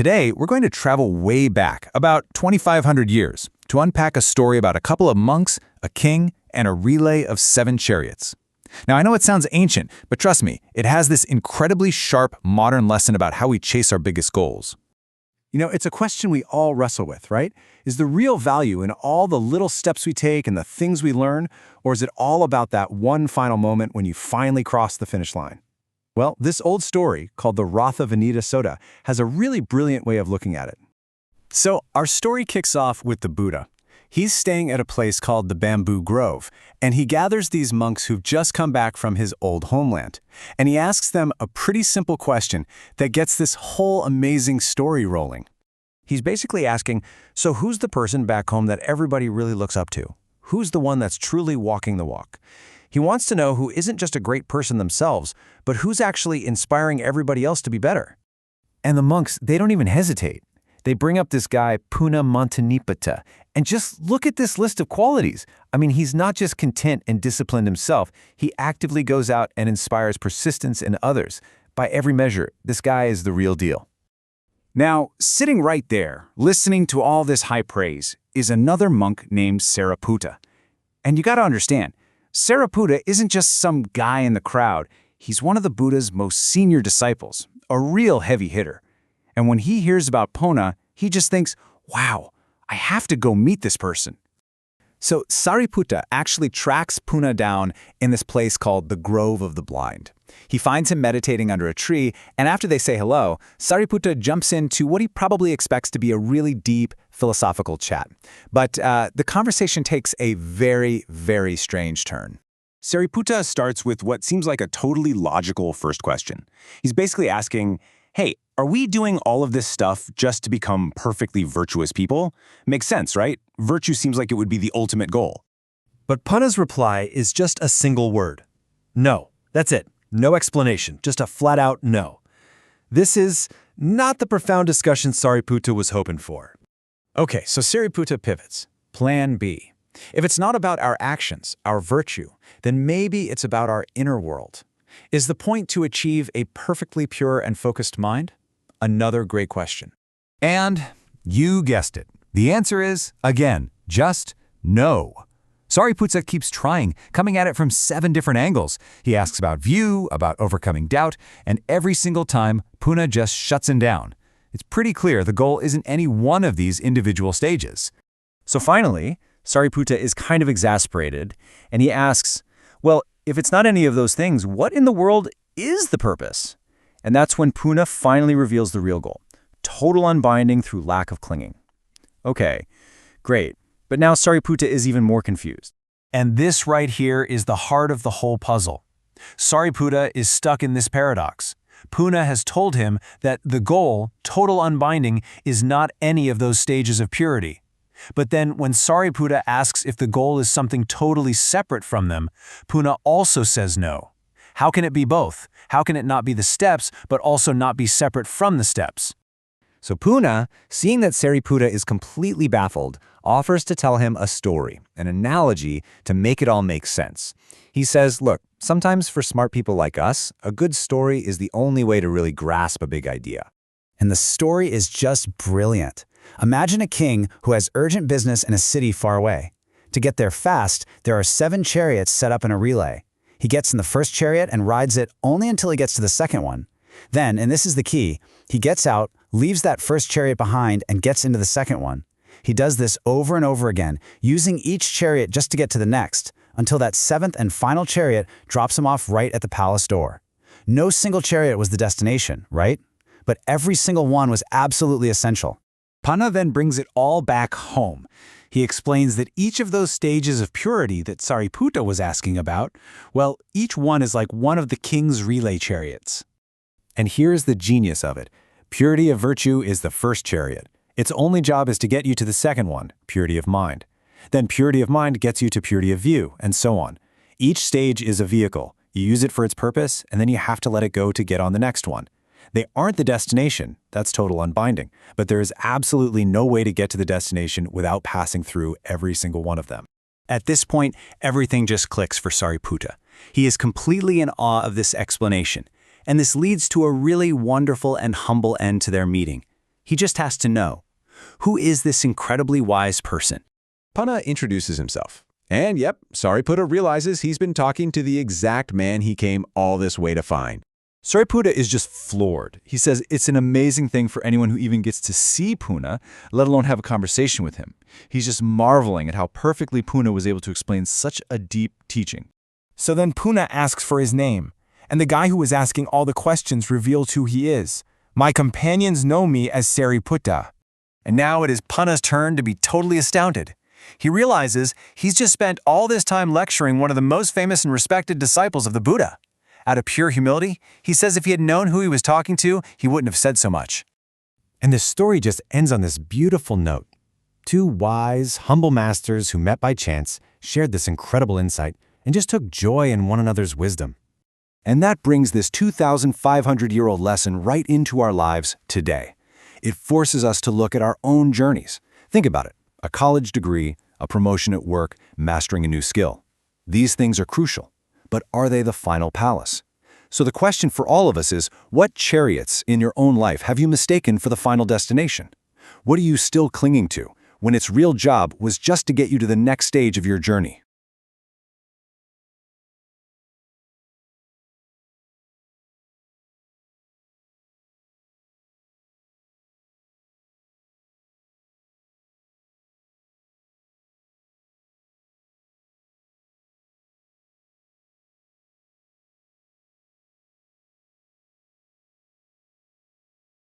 Today, we're going to travel way back, about 2,500 years, to unpack a story about a couple of monks, a king, and a relay of 7 chariots. Now, I know it sounds ancient, but trust me, it has this incredibly sharp, modern lesson about how we chase our biggest goals. You know, it's a question we all wrestle with, right? Is the real value in all the little steps we take and the things we learn, or is it all about that one final moment when you finally cross the finish line? Well, this old story, called the Ratha-vinita Sutta, has a really brilliant way of looking at it. So, our story kicks off with the Buddha. He's staying at a place called the Bamboo Grove, and he gathers these monks who've just come back from his old homeland. And he asks them a pretty simple question that gets this whole amazing story rolling. He's basically asking, so who's the person back home that everybody really looks up to? Who's the one that's truly walking the walk? He wants to know who isn't just a great person themselves, but who's actually inspiring everybody else to be better. And the monks, they don't even hesitate. They bring up this guy, Punamantanipata, and just look at this list of qualities. I mean, he's not just content and disciplined himself, he actively goes out and inspires persistence in others. By every measure, this guy is the real deal. Now, sitting right there, listening to all this high praise, is another monk named Sariputta. And you gotta understand, Sariputta isn't just some guy in the crowd. He's one of the Buddha's most senior disciples, a real heavy hitter. And when he hears about Pona, he just thinks, wow, I have to go meet this person. So Sariputta actually tracks Puna down in this place called the Grove of the Blind. He finds him meditating under a tree, and after they say hello, Sariputta jumps into what he probably expects to be a really deep philosophical chat. But the conversation takes a very, very strange turn. Sariputta starts with what seems like a totally logical first question. He's basically asking, hey, are we doing all of this stuff just to become perfectly virtuous people? Makes sense, right? Virtue seems like it would be the ultimate goal. But Puna's reply is just a single word. No, that's it. No explanation, just a flat-out no. This is not the profound discussion Sariputta was hoping for. Okay, so Sariputta pivots. Plan B. If it's not about our actions, our virtue, then maybe it's about our inner world. Is the point to achieve a perfectly pure and focused mind? Another great question. And you guessed it. The answer is, again, just no. Sariputta keeps trying, coming at it from 7 different angles. He asks about view, about overcoming doubt, and every single time, Puna just shuts him down. It's pretty clear the goal isn't any one of these individual stages. So finally, Sariputta is kind of exasperated, and he asks, well, if it's not any of those things, what in the world is the purpose? And that's when Puna finally reveals the real goal, total unbinding through lack of clinging. Okay, great. But now Sariputta is even more confused. And this right here is the heart of the whole puzzle. Sariputta is stuck in this paradox. Puna has told him that the goal, total unbinding, is not any of those stages of purity. But then when Sariputta asks if the goal is something totally separate from them, Puna also says no. How can it be both? How can it not be the steps, but also not be separate from the steps? So Puna, seeing that Sariputta is completely baffled, offers to tell him a story, an analogy to make it all make sense. He says, look, sometimes for smart people like us, a good story is the only way to really grasp a big idea. And the story is just brilliant. Imagine a king who has urgent business in a city far away. To get there fast, there are 7 chariots set up in a relay. He gets in the first chariot and rides it only until he gets to the second one. Then, and this is the key, he gets out, leaves that first chariot behind, and gets into the second one. He does this over and over again, using each chariot just to get to the next, until that 7th and final chariot drops him off right at the palace door. No single chariot was the destination, right? But every single one was absolutely essential. Puna then brings it all back home. He explains that each of those stages of purity that Sariputta was asking about, well, each one is like one of the king's relay chariots. And here's the genius of it. Purity of virtue is the first chariot. Its only job is to get you to the second one, purity of mind. Then purity of mind gets you to purity of view, and so on. Each stage is a vehicle. You use it for its purpose, and then you have to let it go to get on the next one. They aren't the destination, that's total unbinding, but there is absolutely no way to get to the destination without passing through every single one of them. At this point, everything just clicks for Sariputta. He is completely in awe of this explanation, and this leads to a really wonderful and humble end to their meeting. He just has to know. Who is this incredibly wise person? Punna introduces himself. And yep, Sariputta realizes he's been talking to the exact man he came all this way to find. Sariputta is just floored. He says it's an amazing thing for anyone who even gets to see Punna, let alone have a conversation with him. He's just marveling at how perfectly Punna was able to explain such a deep teaching. So then Punna asks for his name, and the guy who was asking all the questions reveals who he is. My companions know me as Sariputta. And now it is Punna's turn to be totally astounded. He realizes he's just spent all this time lecturing one of the most famous and respected disciples of the Buddha. Out of pure humility, he says if he had known who he was talking to, he wouldn't have said so much. And the story just ends on this beautiful note. Two wise, humble masters who met by chance shared this incredible insight and just took joy in one another's wisdom. And that brings this 2,500-year-old lesson right into our lives today. It forces us to look at our own journeys. Think about it. A college degree, a promotion at work, mastering a new skill. These things are crucial. But are they the final palace? So the question for all of us is, what chariots in your own life have you mistaken for the final destination? What are you still clinging to when its real job was just to get you to the next stage of your journey?